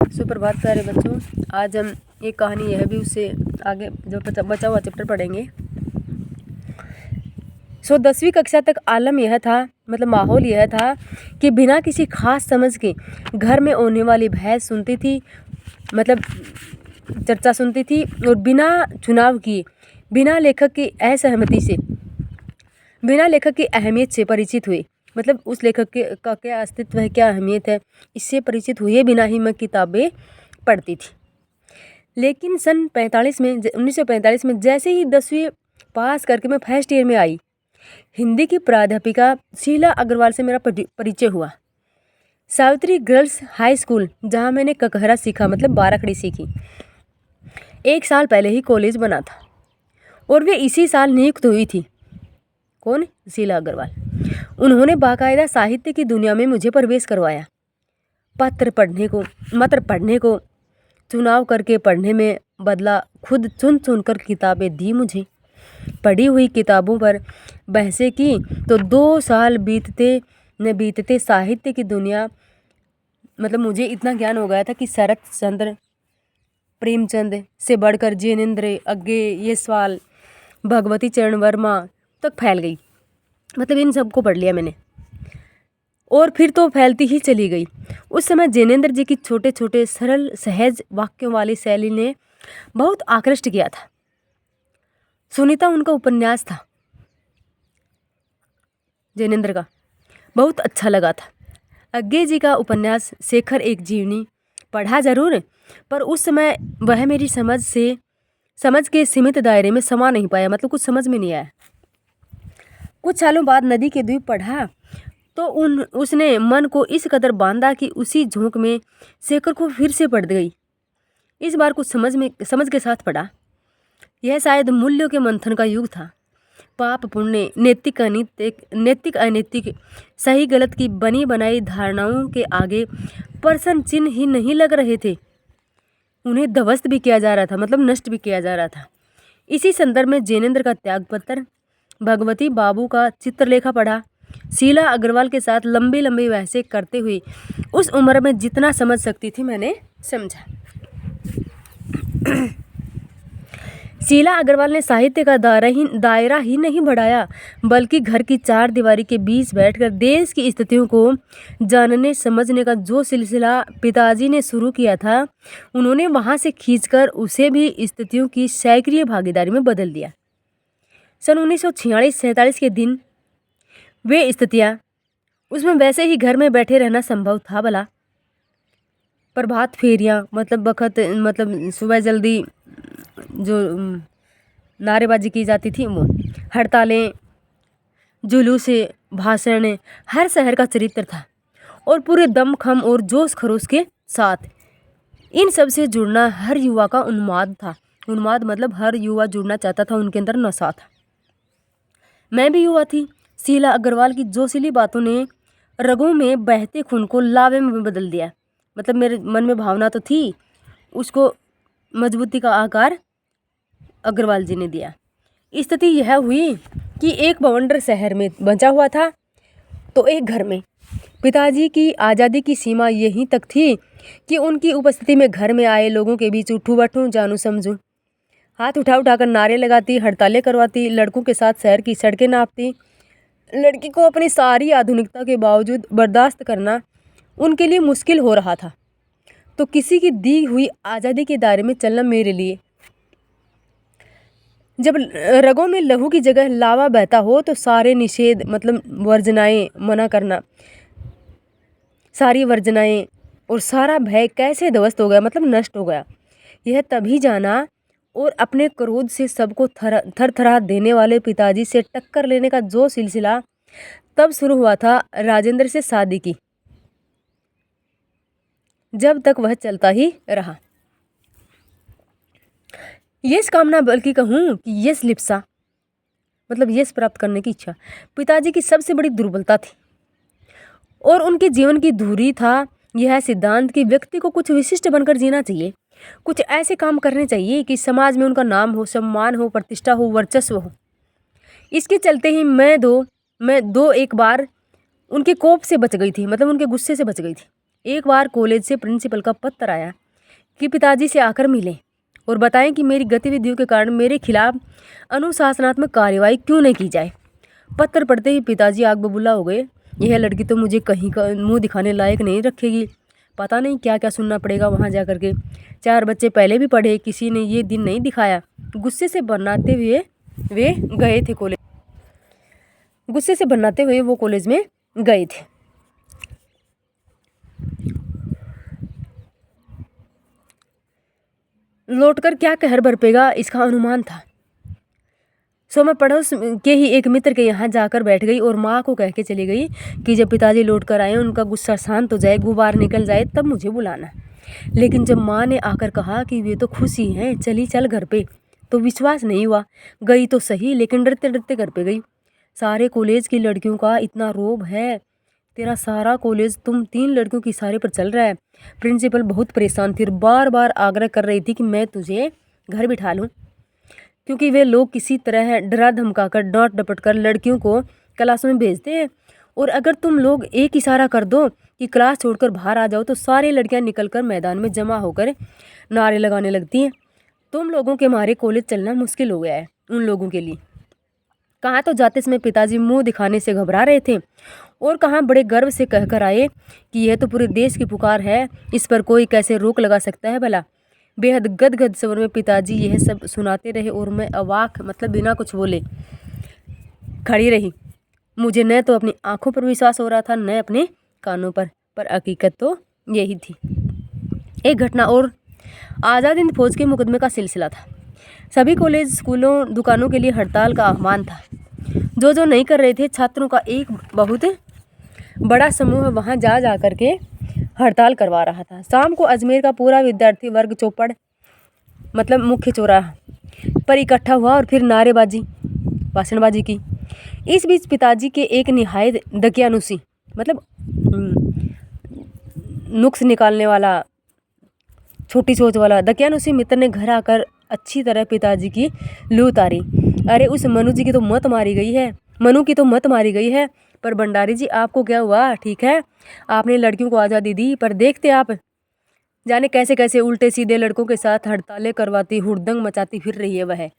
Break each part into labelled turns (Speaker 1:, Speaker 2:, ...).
Speaker 1: सुप्रभात प्यारे बच्चों। आज हम एक कहानी यह भी उससे आगे जो बचा हुआ चैप्टर पढ़ेंगे। 10वीं कक्षा तक आलम यह था, मतलब माहौल यह था कि बिना किसी खास समझ के घर में होने वाली बहस सुनती थी, मतलब चर्चा सुनती थी, और बिना चुनाव किए, बिना लेखक की असहमति से, बिना लेखक की अहमियत से परिचित हुए, मतलब उस लेखक का क्या अस्तित्व है, क्या अहमियत है, इससे परिचित हुए बिना ही मैं किताबें पढ़ती थी। लेकिन सन 1945 में जैसे ही 10वीं पास करके मैं फर्स्ट ईयर में आई, हिंदी की प्राध्यापिका शीला अग्रवाल से मेरा परिचय हुआ। सावित्री गर्ल्स हाई स्कूल, जहाँ मैंने ककहरा सीखा, मतलब बाराखड़ी सीखी। 1 साल पहले ही कॉलेज बना था और वे इसी साल नियुक्त हुई थी। कौन? शीला अग्रवाल। उन्होंने बाकायदा साहित्य की दुनिया में मुझे प्रवेश करवाया। मत्र पढ़ने को चुनाव करके पढ़ने में बदला, खुद चुन चुन कर किताबें दी मुझे। पढ़ी हुई किताबों पर बहसें की तो 2 साल बीतते साहित्य की दुनिया, मतलब मुझे इतना ज्ञान हो गया था कि शरत चंद्र, प्रेमचंद से बढ़कर जिनेंद्र, अज्ञे, यशपाल, भगवती चरण वर्मा तक फैल गई। मतलब इन सबको पढ़ लिया मैंने और फिर तो फैलती ही चली गई। उस समय जिनेंद्र जी की छोटे छोटे सरल सहज वाक्यों वाली शैली ने बहुत आकृष्ट किया था। सुनीता उनका उपन्यास था, जिनेंद्र का, बहुत अच्छा लगा था। अज्ञे जी का उपन्यास शेखर एक जीवनी पढ़ा जरूर, पर उस समय वह मेरी समझ के सीमित दायरे में समा नहीं पाया, मतलब कुछ समझ में नहीं आया। कुछ सालों बाद नदी के द्वीप पढ़ा तो उसने मन को इस कदर बांधा कि उसी झोंक में शेखर को फिर से पढ़ गई। इस बार कुछ समझ के साथ पढ़ा। यह शायद मूल्यों के मंथन का युग था। पाप पुण्य, नैतिक अनैतिक, सही गलत की बनी बनाई धारणाओं के आगे प्रश्न चिन्ह ही नहीं लग रहे थे, उन्हें ध्वस्त भी किया जा रहा था, मतलब नष्ट भी किया जा रहा था। इसी संदर्भ में जिनेंद्र का त्यागपत्र, भगवती बाबू का चित्रलेखा पढ़ा। शीला अग्रवाल के साथ लंबी लंबी बहसें करते हुए उस उम्र में जितना समझ सकती थी मैंने समझा। शीला अग्रवाल ने साहित्य का दायरा ही नहीं बढ़ाया, बल्कि घर की 4 दीवारी के बीच बैठकर देश की स्थितियों को जानने समझने का जो सिलसिला पिताजी ने शुरू किया था, उन्होंने वहां से खींचकर उसे भी स्थितियों की सक्रिय भागीदारी में बदल दिया। सन 1946-47 के दिन वे स्थितियाँ, उसमें वैसे ही घर में बैठे रहना संभव था भला। प्रभात फेरियाँ, मतलब सुबह जल्दी जो नारेबाजी की जाती थी, वो हड़तालें, जुलूस, भाषण, हर शहर का चरित्र था और पूरे दमखम और जोश खरोश के साथ इन सब से जुड़ना हर युवा का उन्माद था। उन्माद मतलब हर युवा जुड़ना चाहता था, उनके अंदर नशा था। मैं भी युवा थी। शीला अग्रवाल की जोशीली बातों ने रगों में बहते खून को लावे में बदल दिया। मतलब मेरे मन में भावना तो थी, उसको मजबूती का आकार अग्रवाल जी ने दिया। स्थिति यह हुई कि एक बवंडर शहर में बचा हुआ था तो एक घर में। पिताजी की आज़ादी की सीमा यहीं तक थी कि उनकी उपस्थिति में घर में आए लोगों के बीच उठूं बैठूं, जानू समझूं, हाथ उठाकर नारे लगाती, हड़तालें करवाती, लड़कों के साथ शहर की सड़कें नापती। लड़की को अपनी सारी आधुनिकता के बावजूद बर्दाश्त करना उनके लिए मुश्किल हो रहा था, तो किसी की दी हुई आज़ादी के दायरे में चलना मेरे लिए। जब रगों में लहू की जगह लावा बहता हो तो सारे निषेध, मतलब वर्जनाएं, मना करना, सारी वर्जनाएं और सारा भय कैसे ध्वस्त हो गया, मतलब नष्ट हो गया। यह तभी जाना और अपने क्रोध से सबको थरथरा देने वाले पिताजी से टक्कर लेने का जो सिलसिला तब शुरू हुआ था राजेंद्र से शादी की, जब तक वह चलता ही रहा। यश कामना, बल्कि कहूँ कि यश लिप्सा, मतलब यश प्राप्त करने की इच्छा पिताजी की सबसे बड़ी दुर्बलता थी और उनके जीवन की धुरी था यह सिद्धांत कि व्यक्ति को कुछ विशिष्ट बनकर जीना चाहिए, कुछ ऐसे काम करने चाहिए कि समाज में उनका नाम हो, सम्मान हो, प्रतिष्ठा हो, वर्चस्व हो। इसके चलते ही मैं दो एक बार उनके कोप से बच गई थी, मतलब उनके गुस्से से बच गई थी। एक बार कॉलेज से प्रिंसिपल का पत्र आया कि पिताजी से आकर मिलें और बताएं कि मेरी गतिविधियों के कारण मेरे खिलाफ अनुशासनात्मक कार्रवाई क्यों नहीं की जाए। पत्र पढ़ते ही पिताजी आग बबूला हो गए। यह लड़की तो मुझे कहीं का मुंह दिखाने लायक नहीं रखेगी, पता नहीं क्या क्या सुनना पड़ेगा वहाँ जा कर के। 4 बच्चे पहले भी पढ़े, किसी ने ये दिन नहीं दिखाया। गुस्से से बनाते हुए वे गए थे कॉलेज गुस्से से बनाते हुए वो कॉलेज में गए थे। लौटकर क्या कहर बरपेगा इसका अनुमान था। सो मैं पड़ोस के ही एक मित्र के यहाँ जाकर बैठ गई और माँ को कह के चली गई कि जब पिताजी लौट कर आए, उनका गुस्सा शांत हो जाए, गुबार निकल जाए, तब मुझे बुलाना। लेकिन जब माँ ने आकर कहा कि वे तो खुश ही हैं, चली चल घर पे, तो विश्वास नहीं हुआ। गई तो सही, लेकिन डरते डरते घर पे गई। सारे कॉलेज की लड़कियों का इतना रोब है, तेरा सारा कॉलेज तुम 3 लड़कियों की इशारे पर चल रहा है। प्रिंसिपल बहुत परेशान थी और बार बार आग्रह कर रही थी कि मैं तुझे घर बिठा लूँ, क्योंकि वे लोग किसी तरह डरा धमकाकर डांट डपट कर लड़कियों को क्लासों में भेजते हैं, और अगर तुम लोग एक इशारा कर दो कि क्लास छोड़कर बाहर आ जाओ तो सारी लड़कियां निकलकर मैदान में जमा होकर नारे लगाने लगती हैं। तुम लोगों के मारे कॉलेज चलना मुश्किल हो गया है उन लोगों के लिए। कहाँ तो जाते समय पिताजी मुंह दिखाने से घबरा रहे थे और कहाँ बड़े गर्व से कहकर आए कि यह तो पूरे देश की पुकार है, इस पर कोई कैसे रोक लगा सकता है भला। बेहद गदगद स्वर में पिताजी यह सब सुनाते रहे और मैं अवाक, मतलब बिना कुछ बोले खड़ी रही। मुझे न तो अपनी आंखों पर विश्वास हो रहा था, न अपने कानों पर हकीकत तो यही थी। एक घटना और, आज़ाद हिंद फौज के मुकदमे का सिलसिला था। सभी कॉलेज, स्कूलों, दुकानों के लिए हड़ताल का आह्वान था। जो नहीं कर रहे थे, छात्रों का एक बहुत बड़ा समूह वहां जा कर के हड़ताल करवा रहा था। शाम को अजमेर का पूरा विद्यार्थी वर्ग चौपड़, मतलब मुख्य चौराहा पर इकट्ठा हुआ और फिर नारेबाजी, भाषणबाजी की। इस बीच पिताजी के एक निहायत दकियानुसी, मतलब नुक्स निकालने वाला, छोटी सोच वाला दकियानुसी मित्र ने घर आकर अच्छी तरह पिताजी की लू उतारी। अरे उस मनु की तो मत मारी गई है, पर भंडारी जी आपको क्या हुआ? ठीक है, आपने लड़कियों को आज़ादी दी, पर देखते आप जाने कैसे कैसे उल्टे सीधे लड़कों के साथ हड़तालें करवाती, हुड़दंग मचाती फिर रही है वह।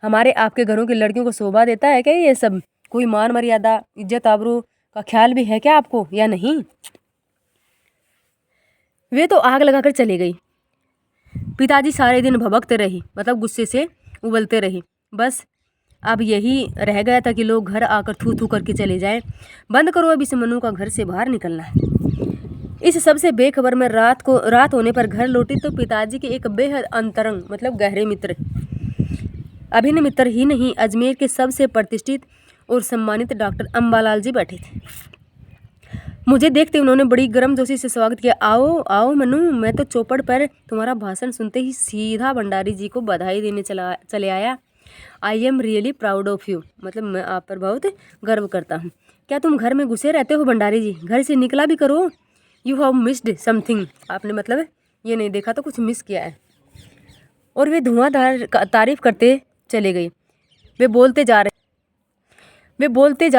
Speaker 1: हमारे आपके घरों की लड़कियों को शोभा देता है क्या ये सब? कोई मान मर्यादा, इज्जत आबरू का ख्याल भी है क्या आपको, या नहीं? वे तो आग लगाकर चले गई। पिताजी सारे दिन भभकते रही, मतलब गुस्से से उबलते रही। बस अब यही रह गया था कि लोग घर आकर थू थू करके चले जाएं। बंद करो अब इस मनु का घर से बाहर निकलना है। इस सबसे बेखबर में रात होने पर घर लौटी तो पिताजी के एक बेहद अंतरंग, मतलब गहरे मित्र, अभिन्न मित्र ही नहीं, अजमेर के सबसे प्रतिष्ठित और सम्मानित डॉक्टर अंबालाल जी बैठे थे। मुझे देखते उन्होंने बड़ी गर्मजोशी से स्वागत किया। आओ आओ मनु, मैं तो चौपड़ पर तुम्हारा भाषण सुनते ही सीधा भंडारी जी को बधाई देने चले आया। I am really proud of you, मतलब मैं आप पर बहुत गर्व करता हूँ। क्या तुम घर में घुसे रहते हो भंडारी जी? घर से निकला भी करो। यू हैव मिस्ड समथिंग, आपने मतलब ये नहीं देखा तो कुछ मिस किया है। और वे धुआंधार तारीफ करते चले गए। वे बोलते जा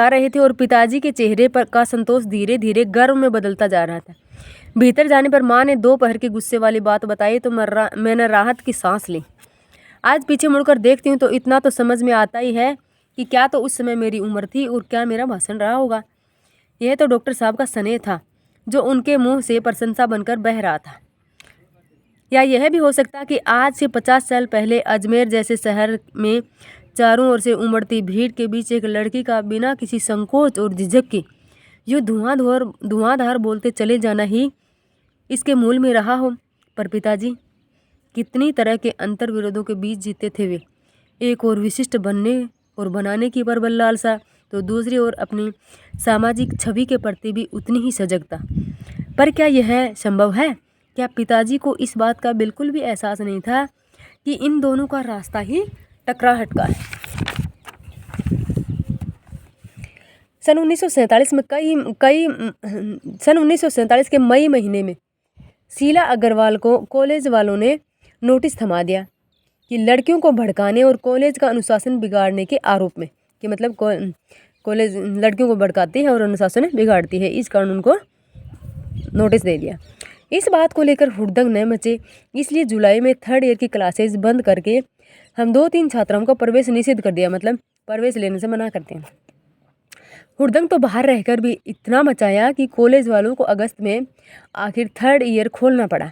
Speaker 1: रहे थे और पिताजी के चेहरे पर का संतोष धीरे धीरे गर्व में बदलता जा रहा था। भीतर जाने पर माँ ने दोपहर की गुस्से वाली बात बताई तो मैंने राहत की सांस ली। आज पीछे मुड़कर देखती हूँ तो इतना तो समझ में आता ही है कि क्या तो उस समय मेरी उम्र थी और क्या मेरा भाषण रहा होगा। यह तो डॉक्टर साहब का स्नेह था जो उनके मुंह से प्रशंसा बनकर बह रहा था। या यह भी हो सकता कि आज से 50 साल पहले अजमेर जैसे शहर में चारों ओर से उमड़ती भीड़ के बीच एक लड़की का बिना किसी संकोच और झिझक के यूँ धुआंधार बोलते चले जाना ही इसके मूल में रहा हो। पर पिताजी कितनी तरह के अंतर विरोधों के बीच जीते थे वे। एक और विशिष्ट बनने और बनाने की प्रबल लालसा, तो दूसरी ओर अपनी सामाजिक छवि के प्रति भी उतनी ही सजगता। पर क्या यह संभव है? क्या पिताजी को इस बात का बिल्कुल भी एहसास नहीं था कि इन दोनों का रास्ता ही टकरा हटका है? सन 1947 के मई महीने में शीला अग्रवाल को कॉलेज वालों ने नोटिस थमा दिया कि लड़कियों को भड़काने और कॉलेज का अनुशासन बिगाड़ने के आरोप में, कि मतलब कॉलेज लड़कियों को भड़काती है और अनुशासन बिगाड़ती है, इस कारण उनको नोटिस दे दिया। इस बात को लेकर हुड़दंग न मचे, इसलिए जुलाई में थर्ड ईयर की क्लासेस बंद करके हम 2-3 छात्राओं का प्रवेश निषेध कर दिया, मतलब प्रवेश लेने से मना करते हैं। हुड़दंग तो बाहर रहकर भी इतना मचाया कि कॉलेज वालों को अगस्त में आखिर थर्ड ईयर खोलना पड़ा।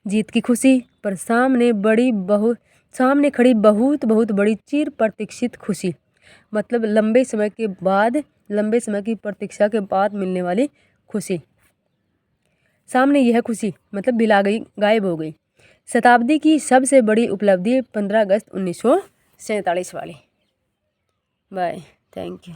Speaker 1: जीत की खुशी पर सामने खड़ी बहुत बड़ी चिर प्रतीक्षित खुशी, मतलब लंबे समय की प्रतीक्षा के बाद मिलने वाली खुशी। सामने यह खुशी मतलब बिला गई, गायब हो गई। शताब्दी की सबसे बड़ी उपलब्धि 15 अगस्त 1947 वाली। Bye, thank you.